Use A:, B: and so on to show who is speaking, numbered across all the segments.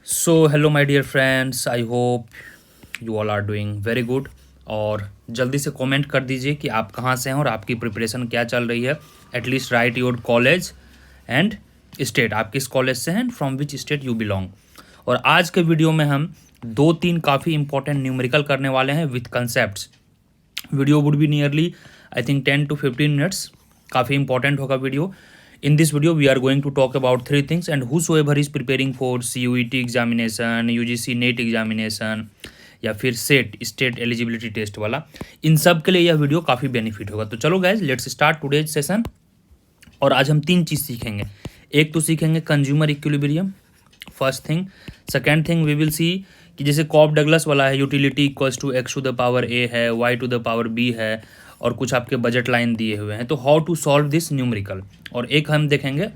A: So hello my dear friends, I hope you all are doing very good. और जल्दी से comment कर दीजिए कि आप कहाँ से हैं और आपकी प्रिपरेशन क्या चल रही है। At least right your college and state, आप किस कॉलेज से हैं, from which state you belong. और आज के वीडियो में हम दो तीन काफ़ी इंपॉर्टेंट न्यूमेरिकल करने वाले हैं with concept. Video would be nearly I think 10 to 15 minutes। काफ़ी इंपॉर्टेंट होगा video. In this video, we are going to talk about three things, and whosoever is preparing for CUET examination, UGC net examination या फिर set state eligibility test वाला, इन सब के लिए यह video काफ़ी बेनिफिट होगा। तो चलो guys, let's start today's session. और आज हम तीन चीज़ सीखेंगे। एक तो सीखेंगे consumer equilibrium, first thing. Second thing we will see कि जैसे कॉब डगलस वाला है, utility equals to X to the power A है, Y to the power B है, और कुछ आपके बजट लाइन दिए हुए हैं। तो how to solve this numerical. और एक हम देखेंगे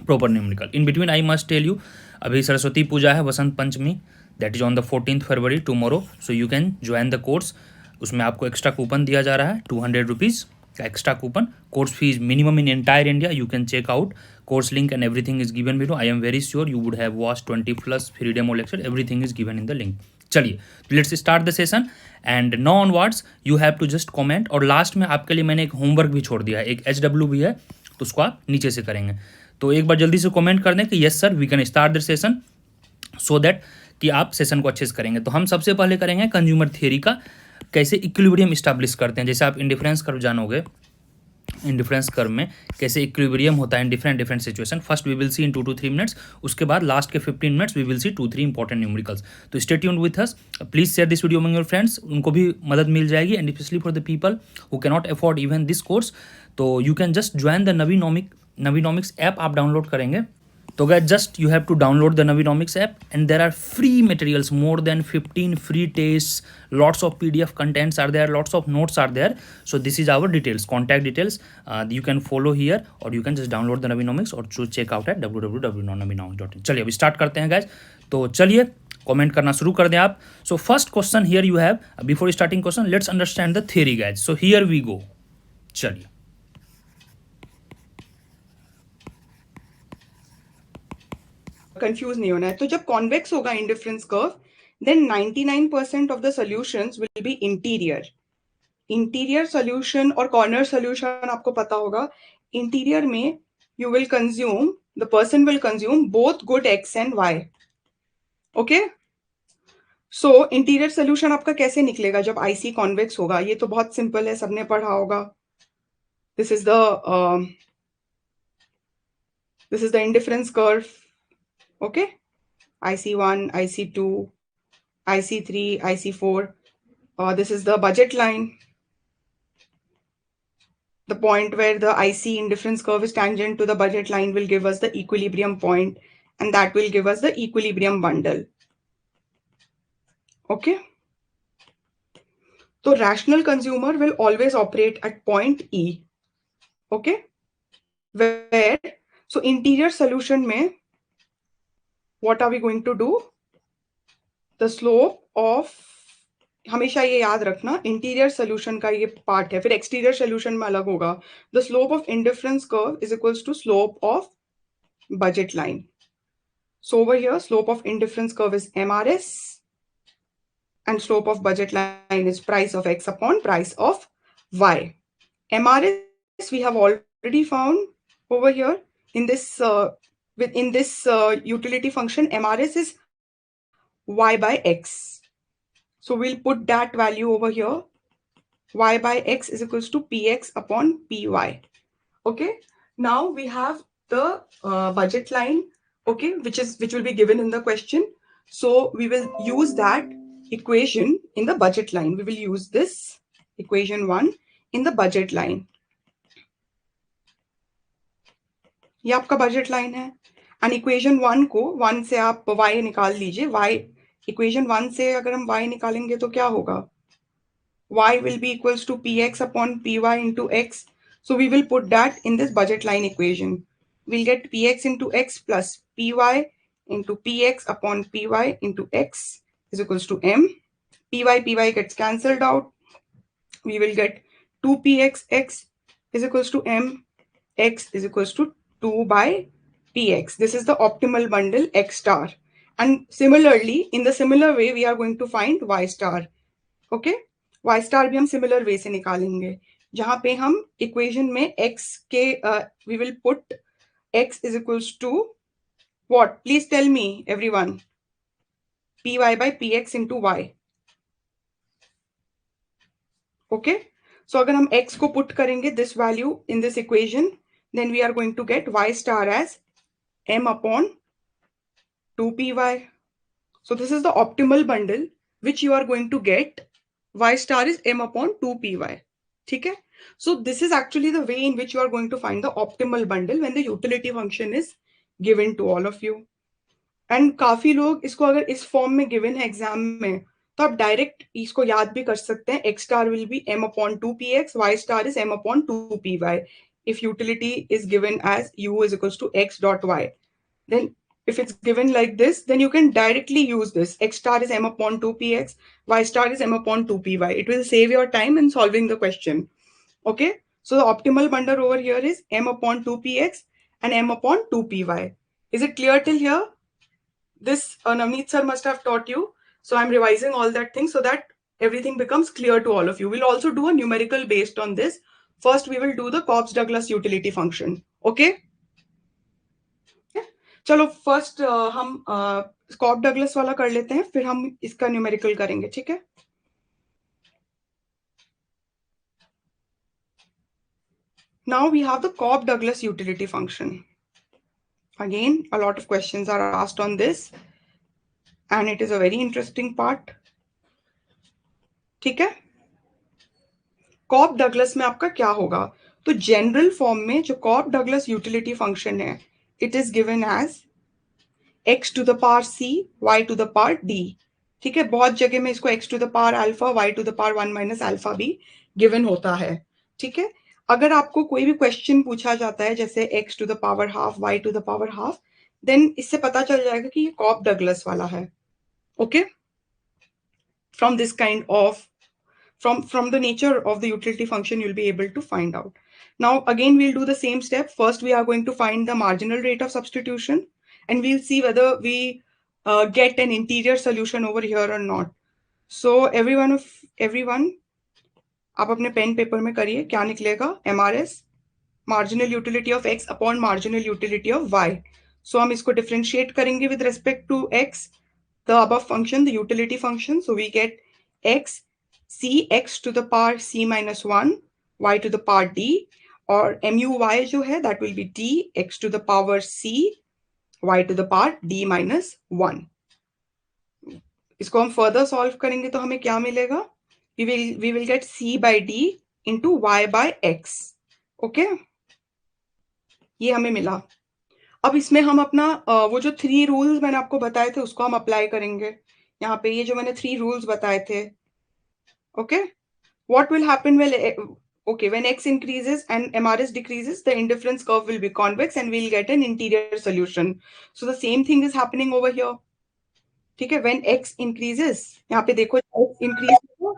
A: proper numerical. In between I must tell you, अभी सरस्वती पूजा है, Basant Panchami, that is on the 14th February, tomorrow. So you can join the course. उसमें आपको एक्स्ट्रा कूपन दिया जा रहा है, 200 रुपीज़ का extra coupon. Course fee minimum in entire India, you can check out course link and everything is given below. I am very sure you would have watch 20+ free demo lecture, everything is given in the link. चलिए, let's start the session and now onwards you have to just comment. और last में आपके लिए मैंने एक homework भी छोड़ दिया है, एक HW भी है, तो उसको आप नीचे से करेंगे। तो एक बार जल्दी से कमेंट कर दें कि yes sir we can start the session, so that कि आप सेशन को अच्छे से करेंगे। तो हम सबसे पहले करेंगे कंज्यूमर थियरी का, कैसे इक्विलिब्रियम इस्टेब्लिश करते हैं। जैसे आप इंडिफरेंस कर्व जानोगे, इंडिफरेंस कर्व में कैसे इक्विलिब्रियम होता है in different different situation. First we will see in 2 to 3 minutes, उसके बाद लास्ट के 15 minutes we will see 2-3 important numericals. तो stay tuned with us, please share this video among your friends, उनको भी मदद मिल जाएगी। And specially for the people who can not afford even this course, तो you can just join the Navinomics app. आप download करेंगे तो guys, just you have to download the Navinomics app, and there are free materials, more than 15 free tests, lots of PDF contents are there, lots of notes are there. So this is our details, contact details, you can follow here, or you can just download the Navinomics or to check out at www.navinomics.in। चलिए अभी start करते हैं guys. तो चलिए comment करना शुरू कर दें आप। So first question here you have, before starting question let's understand the theory guys. So here we go. चलिए,
B: कंफ्यूज नहीं होना है। तो जब कॉन्वेक्स होगा indifference curve, then 99% of the solutions will be interior. Interior solution और corner solution आपको पता होगा। इंटीरियर में you will consume, the person will consume both good x and y. Okay, so interior solution आपका कैसे निकलेगा जब आईसी कॉन्वेक्स होगा? ये तो बहुत सिंपल है, सबने पढ़ा होगा। This is the indifference curve. Okay, IC1, IC2, IC3, IC4. This is the budget line. The point where the IC indifference curve is tangent to the budget line will give us the equilibrium point, and that will give us the equilibrium bundle. Okay. So rational consumer will always operate at point E. Okay. Where, so interior solution mein, what are we going to do? The slope of, हमेशा ये याद रखना, interior solution का ये part है, फिर exterior solution में अलग होगा। The slope of indifference curve is equals to slope of budget line. So over here slope of indifference curve is MRS and slope of budget line is price of X upon price of Y. MRS we have already found over here in this utility function. MRS is Y by X. So we'll put that value over here. Y by X is equals to PX upon PY. Okay. Now we have the budget line. Okay, which will be given in the question. So we will use that equation in the budget line. We will use this equation 1 in the budget line. ये आपका budget line है, and equation 1 को 1 से आप y निकाल लीजिए। y equation 1 से अगर हम y निकालेंगे तो क्या होगा? Y will be equals to Px upon Py into X. So we will put that in this budget line equation. We'll get Px into X plus Py into Px upon Py into X is equals to M. Py gets cancelled out. We will get 2Px X is equals to M. X is equals to 2 by Px. This is the optimal bundle X star. And similarly, in the similar way, we are going to find y star. Okay, y star भी हम similar way से निकालेंगे, जहां पे हम equation में x के we will put x is equals to what? Please tell me, everyone. py by px into y. Okay, so अगर हम x को put करेंगे this value in this equation, then we are going to get y star as m upon 2py. So this is the optimal bundle which you are going to get. Y star is m upon 2py. ठीक है? So this is actually the way in which you are going to find the optimal bundle when the utility function is given to all of you. And काफी लोग इसको अगर इस form में given है exam में, तो आप डायरेक्ट इसको याद भी कर सकते हैं. x star will be m upon 2px, y star is m upon 2py. If utility is given as u is equals to x dot y, then if it's given like this, then you can directly use this. X star is m upon 2px, y star is m upon 2py. It will save your time in solving the question. Okay, so the optimal bundle over here is m upon 2px and m upon 2py. Is it clear till here? This Navneet sir must have taught you. So I'm revising all that thing so that everything becomes clear to all of you. We'll also do a numerical based on this. First, we will do the Cobbs-Douglas utility function. Okay? चलो first हम cob Douglas वाला कर लेते हैं, फिर हम इसका numerical करेंगे. ठीक है? Now we have the Cobb-Douglas utility function. Again, a lot of questions are asked on this, and it is a very interesting part. ठीक है? कॉब डगलस में आपका क्या होगा? तो जनरल फॉर्म में जो कॉब डगलस यूटिलिटी फंक्शन है, it is given as x to the power c, y to the power d. ठीक है? बहुत जगह में इसको x to the power alpha, y to the पावर 1 माइनस अल्फा भी गिवन होता है. ठीक है? अगर आपको कोई भी क्वेश्चन पूछा जाता है जैसे x to the power half, y to the power half, then इससे पता चल जाएगा कि ये कॉब डगलस वाला है. Okay, from this kind of from the nature of the utility function, you'll be able to find out. Now again, we'll do the same step. First, we are going to find the marginal rate of substitution, and we'll see whether we get an interior solution over here or not. So everyone आप अपने pen paper में करिए, क्या निकलेगा? MRS, marginal utility of x upon marginal utility of y. So हम इसको differentiate करेंगे with respect to x, the above function, the utility function. So we get x c x to the power c minus 1, y to the power d, और MUY जो है that will be d x to the power c, y to the power d minus 1. इसको हम further solve करेंगे तो हमें क्या मिलेगा? We will get c by d into y by x. Okay? ये हमें मिला. अब इसमें हम अपना वो जो 3 रूल्स मैंने आपको बताए थे उसको हम अप्लाई करेंगे. यहाँ पे ये जो मैंने 3 रूल्स बताए थे. Okay, what will happen when x increases and MRS decreases, the indifference curve will be convex and we'll get an interior solution. So the same thing is happening over here. ठीक है? When x increases, यहाँ पे देखो x increases,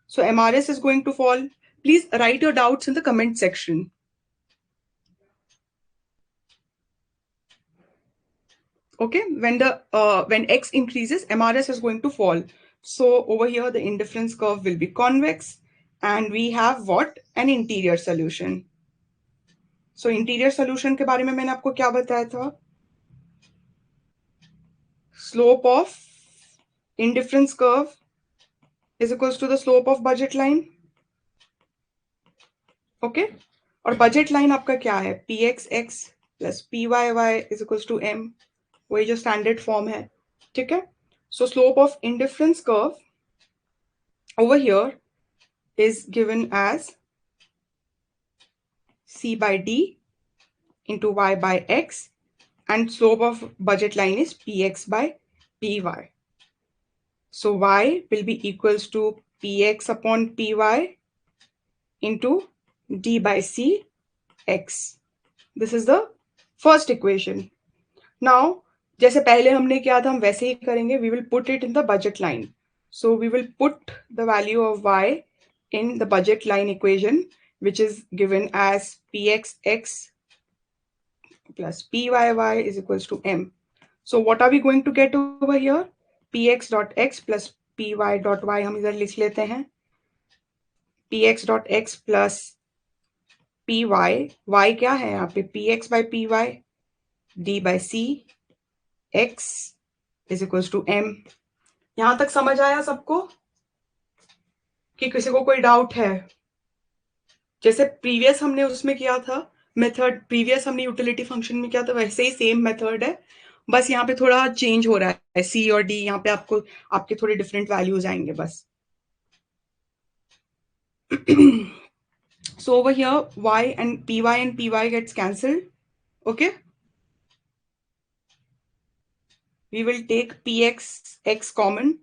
B: so MRS is going to fall. Please write your doubts in the comment section. Okay, when x increases, MRS is going to fall. So over here, the indifference curve will be convex, and we have what? An interior solution. So interior solution के बारे में मैंने आपको क्या बताया था? Slope of indifference curve is equals to the slope of budget line. Okay, और budget line आपका क्या है? pxx plus pyy is equals to m. वही जो standard form है. ठीक है? So slope of indifference curve over here is given as c by d into y by x, and slope of budget line is px by py. So y will be equals to px upon py into d by c x. This is the first equation. Now जैसे पहले हमने किया था हम वैसे ही करेंगे. We will put it in the budget line. So we will put the value of y in the budget line equation, which is given as pxx plus pyy is equals to m. So what are we going to get over here? Px dot x plus py dot y हम इधर लिख लेते हैं. Px dot x plus py, y क्या है यहाँ पे? Px by py, d by c, x is equals to m. यहां तक समझ आया सबको कि किसी को कोई डाउट है? जैसे प्रीवियस हमने उसमें किया था मेथड, प्रीवियस हमने यूटिलिटी फंक्शन में किया था, वैसे ही सेम मेथड है, बस यहाँ पे थोड़ा चेंज हो रहा है. सी और डी यहाँ पे आपको आपके थोड़े डिफरेंट वैल्यूज आएंगे बस. So over here y and py gets cancelled. Okay, we will take px x common.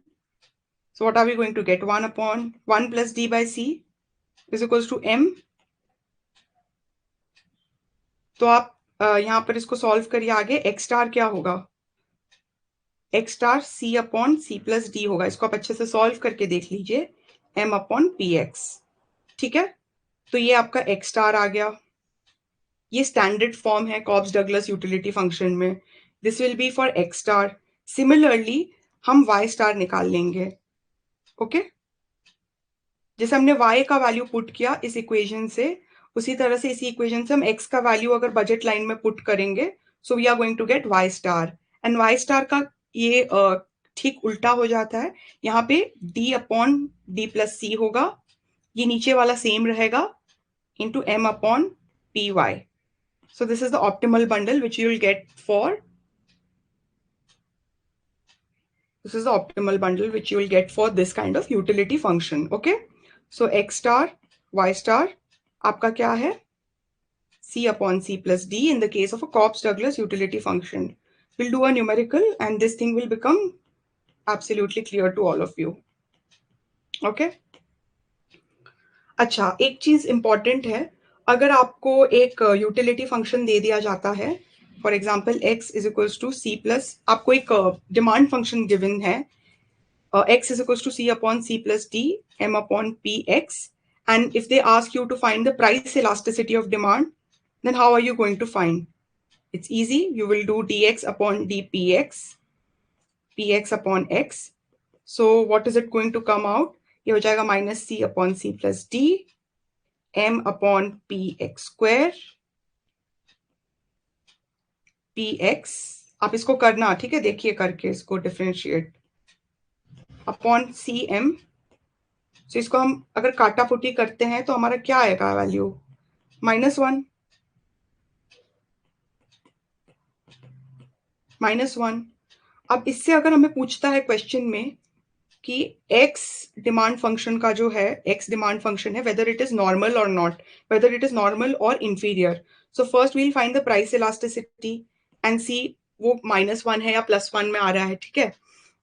B: So what are we going to get? 1 upon 1 plus d by c is equals to m. तो आप यहाँ पर इसको solve करिए आगे. X star क्या होगा? X star c upon c plus d होगा. इसको आप अच्छे से सॉल्व करके देख लीजिए. M upon p x. ठीक है, तो ये आपका एक्स स्टार आ गया. ये स्टैंडर्ड फॉर्म है कॉब्स डगलस यूटिलिटी फंक्शन में. This will be for x star. Similarly हम वाई स्टार निकाल लेंगे. ओके, जैसे हमने y का वैल्यू पुट किया इस इक्वेशन से, उसी तरह से इसी इक्वेशन से हम x का वैल्यू अगर बजट लाइन में पुट करेंगे, so we are going to get y star. And y star का ये ठीक उल्टा हो जाता है. यहाँ पे d upon d plus c होगा, ये नीचे वाला सेम रहेगा, into m upon p y. So this is the optimal bundle which you will get for this is the optimal bundle which you will get for this kind of utility function. Okay, so x star y star आपका क्या है? c upon c plus d in the case of a Cobbs-Douglas utility function. We'll do a numerical and this thing will become absolutely clear to all of you. Okay, अच्छा, एक चीज important है. अगर आपको एक यूटिलिटी फंक्शन दे दिया जाता है, for example x is equals to c plus, आपको एक डिमांड फंक्शन गिवन है, x is equals to c upon c plus d m upon px, and if they ask you to find the price elasticity of demand, then how are you going to find? It's easy. You will do dx upon dpx, px upon x. So what is it going to come out? ये हो जाएगा minus c upon c plus d m upon px square px. आप इसको करना, ठीक है, देखिए करके इसको डिफरेंशिएट अपॉन सी एम. सो इसको हम अगर काटापुटी करते हैं तो हमारा क्या आएगा वैल्यू? -1. -1. अब इससे अगर हमें पूछता है क्वेश्चन में कि x डिमांड फंक्शन का जो है, x डिमांड फंक्शन है, whether it is normal or not, whether it is normal or inferior. So first we'll find the price elasticity and see वो -1 है या +1 में आ रहा है. ठीक है,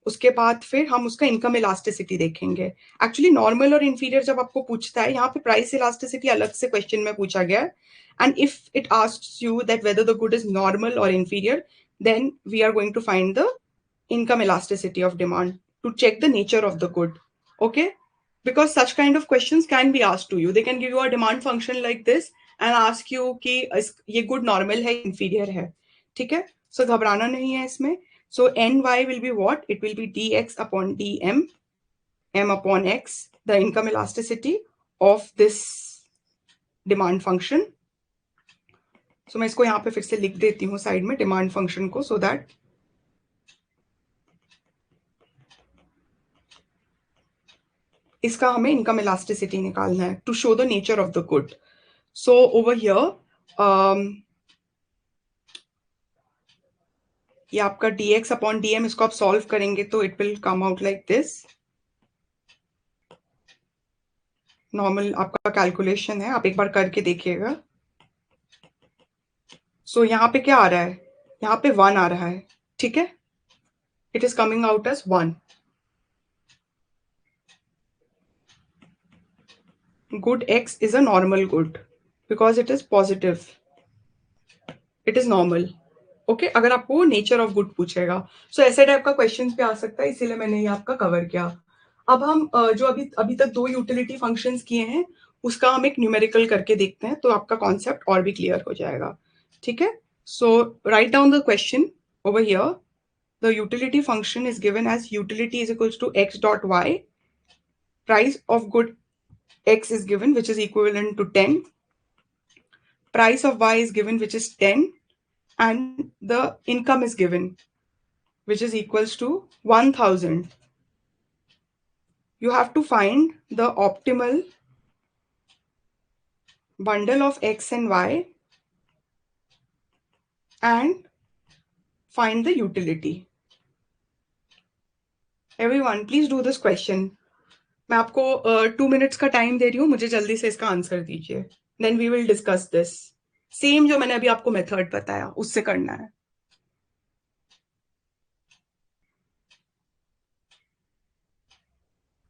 B: उसके बाद फिर हम उसका इनकम इलास्टिसिटी देखेंगे. एक्चुअली नॉर्मल और इंफीरियर जब आपको पूछता है, यहाँ पे प्राइस इलास्टिसिटी अलग से क्वेश्चन में पूछा गया है. And if it asks you that whether the good is normal or inferior, then we are going to find the income elasticity of demand to check the nature of the good. Okay, because such kind of questions can be asked to you. They can give you a demand function like this and ask you कि ये good normal है inferior है. ठीक है, so घबराना नहीं है इसमें. So ny will be what? It will be dx upon dm m upon x, the income elasticity of this demand function. So मैं इसको यहाँ पे फिर से लिख देती हूँ साइड में डिमांड फंक्शन को, सो दैट इसका हमें इनकम इलास्टिसिटी निकालना है to show the nature of the good. So over here ये आपका dx अपॉन dm, इसको आप सॉल्व करेंगे तो it will come out like this. Normal आपका कैलकुलेशन है, आप एक बार करके देखिएगा. सो यहाँ पे क्या आ रहा है? यहाँ पे 1 आ रहा है. ठीक है, it is coming out as 1. Good x is a normal good because it is positive. It is normal. Okay, अगर आपको नेचर ऑफ गुड पूछेगा, सो ऐसे टाइप का क्वेश्चन पे आ सकता है, इसीलिए मैंने ये आपका कवर किया. अब हम जो अभी तक 2 यूटिलिटी फंक्शंस किए हैं, उसका हम एक न्यूमेरिकल करके देखते हैं, तो आपका कॉन्सेप्ट और भी क्लियर हो जाएगा. ठीक है, so write down the question over here. the utility function is given as utility is equals to x dot y. Price of good x is given, which is equivalent to 10. Price of y is given, which is 10. And the income is given, which is equals to 1000. You have to find the optimal bundle of x and y and find the utility. Everyone, please do this question. मैं आपको 2 minutes का time दे रही हूँ, मुझे जल्दी से इसका answer दीजिए. Then we will discuss this. Same जो मैंने अभी आपको मेथड बताया उससे करना है.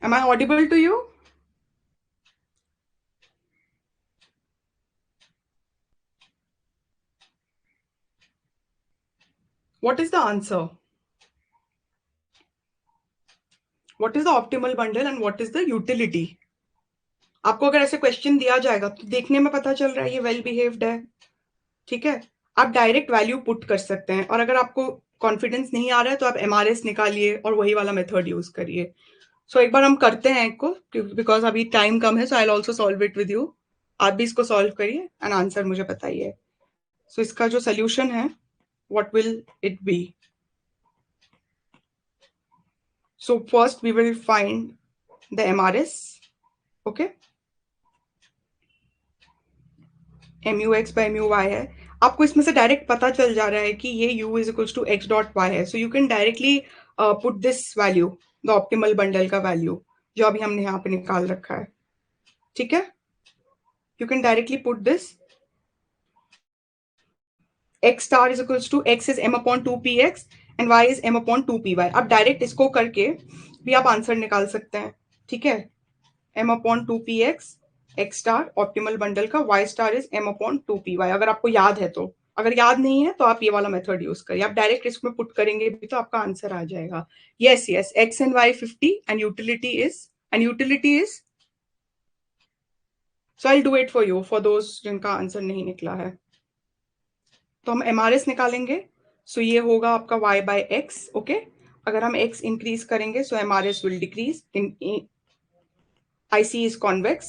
B: Am I audible to you? What is the answer? What is the optimal bundle and what is the utility? आपको अगर ऐसे क्वेश्चन दिया जाएगा तो देखने में पता चल रहा है ये वेल बिहेव्ड है. ठीक है, आप डायरेक्ट वैल्यू पुट कर सकते हैं, और अगर आपको कॉन्फिडेंस नहीं आ रहा है तो आप एमआरएस निकालिए और वही वाला मेथड यूज करिए. सो एक बार हम करते हैं एक को, बिकॉज अभी टाइम कम है. So I will also solve it with you. आप भी इसको सॉल्व करिए एंड आंसर मुझे बताइए. सो इसका जो सोल्यूशन है, what will it be? So first we will find the MRS. Okay, MUX by MUY है. आपको इसमें से डायरेक्ट पता चल जा रहा है कि ये U is equals to x dot Y है. So you can directly put this value, the optimal bundle का वैल्यू जो अभी हमने यहाँ पे निकाल रखा है. ठीक है, you can directly put this x star is equals to x is m upon 2px and y is m upon 2py. अब डायरेक्ट इसको करके भी आप आंसर निकाल सकते हैं. ठीक है, m upon 2px x star optimal bundle का, y star is m upon 2py. अगर आपको याद है तो. अगर याद नहीं है तो आप ये वाला मेथड यूज करिए. आप डायरेक्ट इसमें पुट करेंगे भी तो आपका आंसर आ जाएगा. Yes yes, x and y 50 and utility is so I do it for you, for those जिनका आंसर नहीं निकला है. तो हम एमआरएस निकालेंगे. सो ये होगा आपका y बाय एक्स. ओके, अगर हम x इंक्रीज करेंगे सो एमआरएस विल डिक्रीज. इन IC is convex,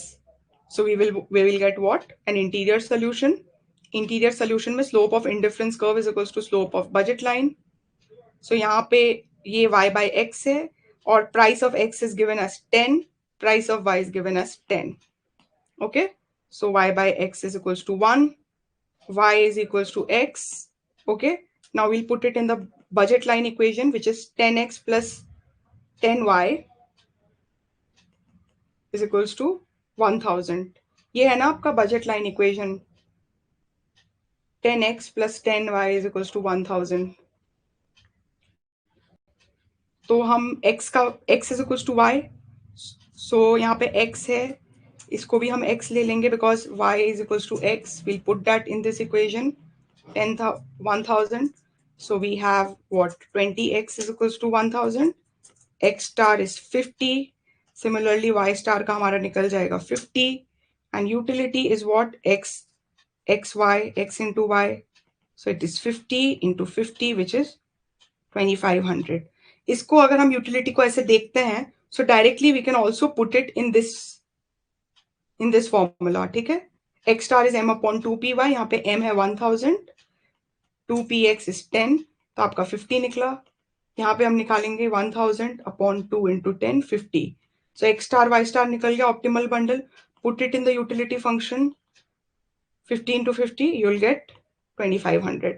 B: so we will get what? An interior solution. Interior solution में slope of indifference curve is equals to slope of budget line. So यहाँ पे ये y by x है और price of x is given as 10, price of y is given as 10. Okay, so y by x is equals to 1, y is equals to x. Okay, now we'll put it in the budget line equation, which is 10x plus 10y is equals to 1000. ये है ना आपका budget line equation. 10x plus 10y is equals to 1000. तो हम x का x is equals to y. So यहाँ पे x है, इसको भी हम x ले लेंगे because y is equals to x. We'll put that in this equation. 1000. So we have what? 20x is equals to 1000. X star is 50. Similarly, y star का हमारा निकल जाएगा 50. And utility is what? xy, x into y. So it is 50 into 50, which is 2500. इसको अगर हम utility को ऐसे देखते हैं, so directly we can also put it in this formula. ठीक है, x star is m upon 2py. यहाँ पे m है 1000, 2px is 10, तो आपका 50 निकला. यहाँ पे हम निकालेंगे 1000 upon 2 into 10, 50. So x star y star निकल गया optimal bundle. Put it in the utility function. 50 into 50, you'll get 2500.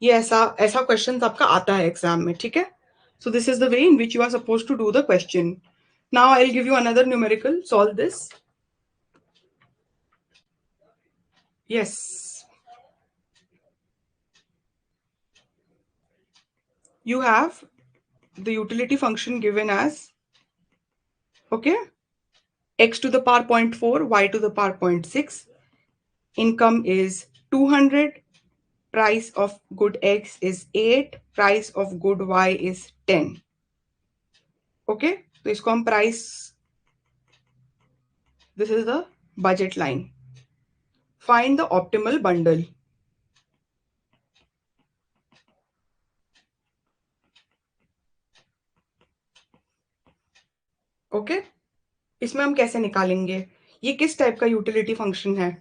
B: ये ऐसा क्वेश्चन आपका आता है एग्जाम में. ठीक है, so this is the way in which you are supposed to do the question. Now I'll give you another numerical. Solve this. Yes, you have the utility function given as, okay, x to the power 0.4, y to the power 0.6. Income is 200. Price of good x is 8. Price of good y is 10. Okay, तो इसको हम price, this is the budget line. Find the optimal bundle. Okay, इसमें हम कैसे निकालेंगे, ये किस type का यूटिलिटी फंक्शन है?